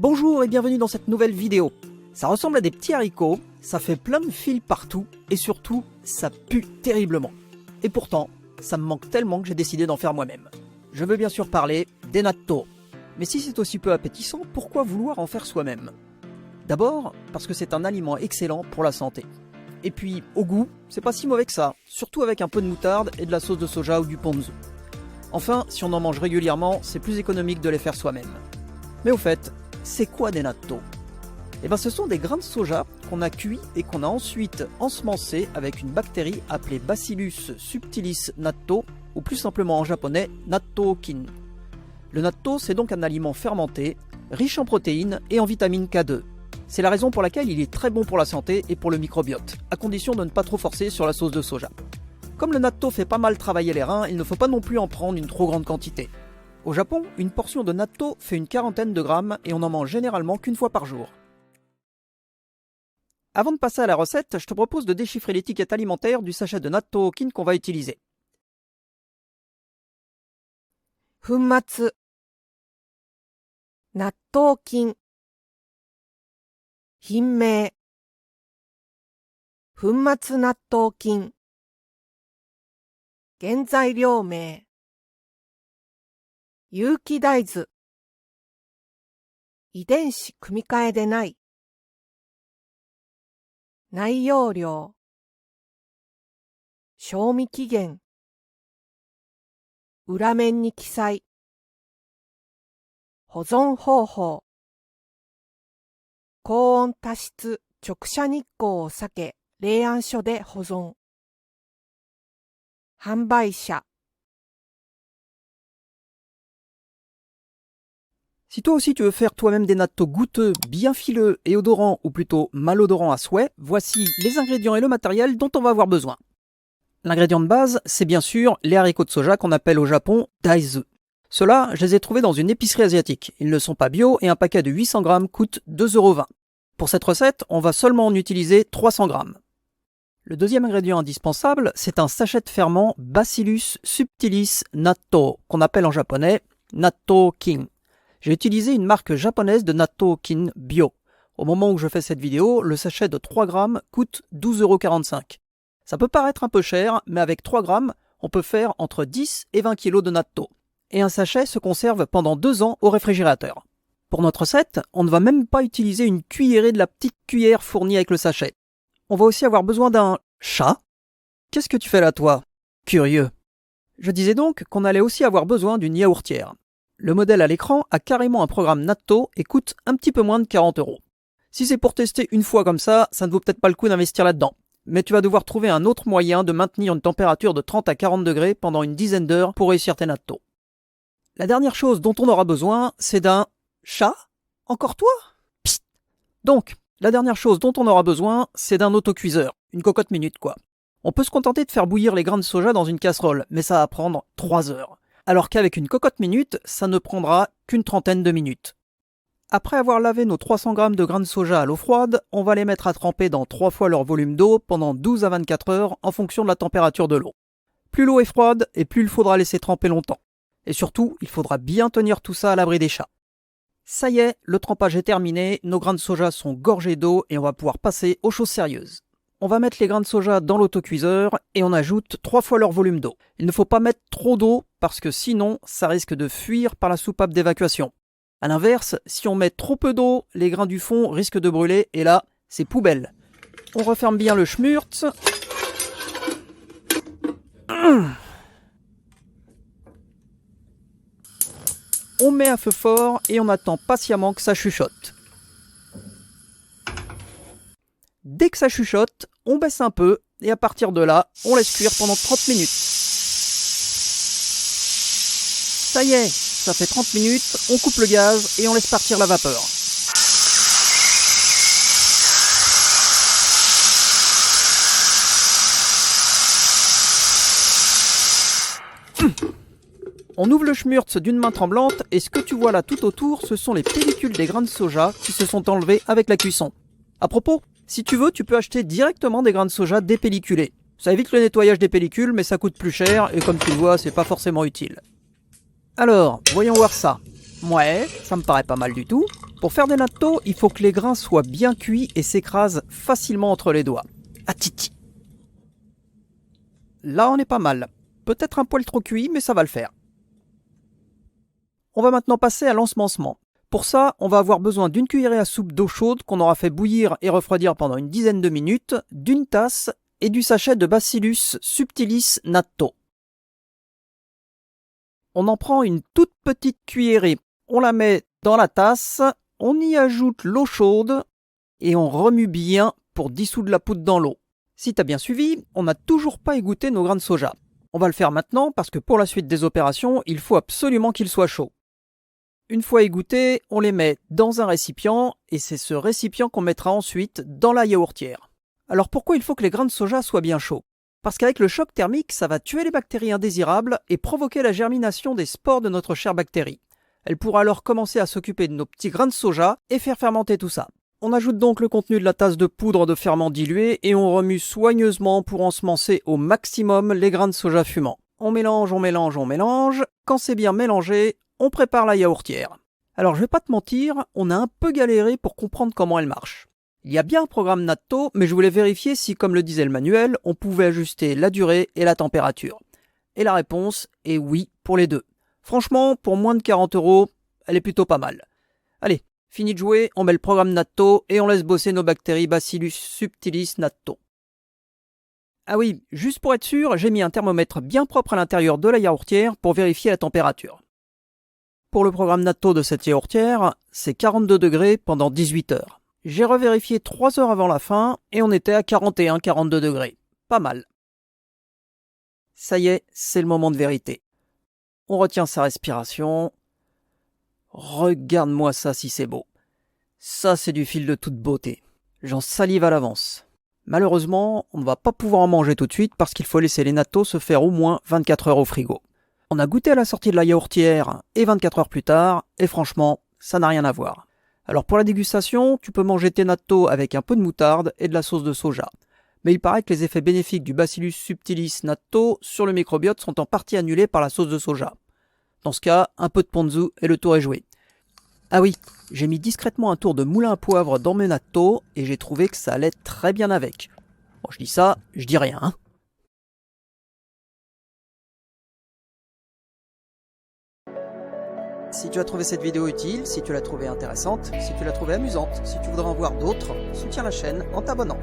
Bonjour et bienvenue dans cette nouvelle vidéo. Ça ressemble à des petits haricots, ça fait plein de fils partout et surtout, ça pue terriblement. Et pourtant, ça me manque tellement que j'ai décidé d'en faire moi-même. Je veux bien sûr parler des natto. Mais si c'est aussi peu appétissant, pourquoi vouloir en faire soi-même? D'abord, parce que c'est un aliment excellent pour la santé. Et puis, au goût, c'est pas si mauvais que ça, surtout avec un peu de moutarde et de la sauce de soja ou du ponzu. Enfin, si on en mange régulièrement, c'est plus économique de les faire soi-même. Mais au fait, c'est quoi des natto? Eh bien ce sont des grains de soja qu'on a cuits et qu'on a ensuite ensemencés avec une bactérie appelée Bacillus subtilis natto, ou plus simplement en japonais, natto-kin. Le natto, c'est donc un aliment fermenté, riche en protéines et en vitamine K2. C'est la raison pour laquelle il est très bon pour la santé et pour le microbiote, à condition de ne pas trop forcer sur la sauce de soja. Comme le natto fait pas mal travailler les reins, il ne faut pas non plus en prendre une trop grande quantité. Au Japon, une portion de natto fait une quarantaine de grammes et on en mange généralement qu'une fois par jour. Avant de passer à la recette, je te propose de déchiffrer l'étiquette alimentaire du sachet de natto-kin qu'on va utiliser. 粉末納豆菌品名粉末納豆菌原材料名有機大豆遺伝子組み換えでない内容量賞味期限裏面に記載保存方法高温多湿直射日光を避け冷暗所で保存販売者 Si toi aussi tu veux faire toi-même des natto goûteux, bien fileux et odorants, ou plutôt malodorants à souhait, voici les ingrédients et le matériel dont on va avoir besoin. L'ingrédient de base, c'est bien sûr les haricots de soja qu'on appelle au Japon daizu. Ceux-là, je les ai trouvés dans une épicerie asiatique. Ils ne sont pas bio et un paquet de 800 grammes coûte 2,20 €. Pour cette recette, on va seulement en utiliser 300 grammes. Le deuxième ingrédient indispensable, c'est un sachet de ferment Bacillus subtilis natto, qu'on appelle en japonais natto-kin. J'ai utilisé une marque japonaise de natto-kin bio. Au moment où je fais cette vidéo, le sachet de 3 grammes coûte 12,45 €. Ça peut paraître un peu cher, mais avec 3 grammes, on peut faire entre 10 et 20 kg de natto. Et un sachet se conserve pendant 2 ans au réfrigérateur. Pour notre recette, on ne va même pas utiliser une cuillerée de la petite cuillère fournie avec le sachet. On va aussi avoir besoin d'un chat. Qu'est-ce que tu fais là, toi? Curieux. Je disais donc qu'on allait aussi avoir besoin d'une yaourtière. Le modèle à l'écran a carrément un programme natto et coûte un petit peu moins de 40 €. Si c'est pour tester une fois comme ça, ça ne vaut peut-être pas le coup d'investir là-dedans. Mais tu vas devoir trouver un autre moyen de maintenir une température de 30 à 40 degrés pendant une dizaine d'heures pour réussir tes natto. La dernière chose dont on aura besoin, c'est d'un chat. Encore toi? Psst. Donc, la dernière chose dont on aura besoin, c'est d'un autocuiseur. Une cocotte minute, quoi. On peut se contenter de faire bouillir les grains de soja dans une casserole, mais ça va prendre 3 heures. Alors qu'avec une cocotte minute, ça ne prendra qu'une trentaine de minutes. Après avoir lavé nos 300 grammes de grains de soja à l'eau froide, on va les mettre à tremper dans 3 fois leur volume d'eau pendant 12 à 24 heures en fonction de la température de l'eau. Plus l'eau est froide et plus il faudra laisser tremper longtemps. Et surtout, il faudra bien tenir tout ça à l'abri des chats. Ça y est, le trempage est terminé, nos grains de soja sont gorgés d'eau et on va pouvoir passer aux choses sérieuses. On va mettre les grains de soja dans l'autocuiseur et on ajoute 3 fois leur volume d'eau. Il ne faut pas mettre trop d'eau parce que sinon, ça risque de fuir par la soupape d'évacuation. A l'inverse, si on met trop peu d'eau, les grains du fond risquent de brûler et là, c'est poubelle. On referme bien le schmurtz. On met à feu fort et on attend patiemment que ça chuchote. Dès que ça chuchote, on baisse un peu et à partir de là, on laisse cuire pendant 30 minutes. Ça y est, ça fait 30 minutes, on coupe le gaz et on laisse partir la vapeur. On ouvre le schmurtz d'une main tremblante et ce que tu vois là tout autour, ce sont les pellicules des grains de soja qui se sont enlevés avec la cuisson. À propos, si tu veux, tu peux acheter directement des grains de soja dépelliculés. Ça évite le nettoyage des pellicules, mais ça coûte plus cher et comme tu le vois, c'est pas forcément utile. Alors, voyons voir ça. Ouais, ça me paraît pas mal du tout. Pour faire des natto, il faut que les grains soient bien cuits et s'écrasent facilement entre les doigts. Atiti. Là, on est pas mal. Peut-être un poil trop cuit, mais ça va le faire. On va maintenant passer à l'ensemencement. Pour ça, on va avoir besoin d'une cuillerée à soupe d'eau chaude qu'on aura fait bouillir et refroidir pendant une dizaine de minutes, d'une tasse et du sachet de Bacillus subtilis natto. On en prend une toute petite cuillerée. On la met dans la tasse, on y ajoute l'eau chaude et on remue bien pour dissoudre la poudre dans l'eau. Si t'as bien suivi, on n'a toujours pas égoutté nos grains de soja. On va le faire maintenant parce que pour la suite des opérations, il faut absolument qu'ils soient chauds. Une fois égouttés, on les met dans un récipient et c'est ce récipient qu'on mettra ensuite dans la yaourtière. Alors pourquoi il faut que les grains de soja soient bien chauds? Parce qu'avec le choc thermique, ça va tuer les bactéries indésirables et provoquer la germination des spores de notre chère bactérie. Elle pourra alors commencer à s'occuper de nos petits grains de soja et faire fermenter tout ça. On ajoute donc le contenu de la tasse de poudre de ferment dilué et on remue soigneusement pour ensemencer au maximum les grains de soja fumants. On mélange, on mélange, on mélange. Quand c'est bien mélangé, on prépare la yaourtière. Alors je vais pas te mentir, on a un peu galéré pour comprendre comment elle marche. Il y a bien un programme natto, mais je voulais vérifier si, comme le disait le manuel, on pouvait ajuster la durée et la température. Et la réponse est oui pour les deux. Franchement, pour moins de 40 €, elle est plutôt pas mal. Allez, fini de jouer, on met le programme natto et on laisse bosser nos bactéries Bacillus subtilis natto. Ah oui, juste pour être sûr, j'ai mis un thermomètre bien propre à l'intérieur de la yaourtière pour vérifier la température. Pour le programme natto de cette yaourtière, c'est 42 degrés pendant 18 heures. J'ai revérifié 3 heures avant la fin et on était à 41-42 degrés. Pas mal. Ça y est, c'est le moment de vérité. On retient sa respiration. Regarde-moi ça si c'est beau. Ça, c'est du fil de toute beauté. J'en salive à l'avance. Malheureusement, on ne va pas pouvoir en manger tout de suite parce qu'il faut laisser les nattos se faire au moins 24 heures au frigo. On a goûté à la sortie de la yaourtière et 24 heures plus tard, et franchement, ça n'a rien à voir. Alors pour la dégustation, tu peux manger tes nattos avec un peu de moutarde et de la sauce de soja. Mais il paraît que les effets bénéfiques du Bacillus subtilis natto sur le microbiote sont en partie annulés par la sauce de soja. Dans ce cas, un peu de ponzu et le tour est joué. Ah oui, j'ai mis discrètement un tour de moulin à poivre dans mes nattos et j'ai trouvé que ça allait très bien avec. Bon, je dis ça, je dis rien, hein. Si tu as trouvé cette vidéo utile, si tu l'as trouvée intéressante, si tu l'as trouvée amusante, si tu voudrais en voir d'autres, soutiens la chaîne en t'abonnant.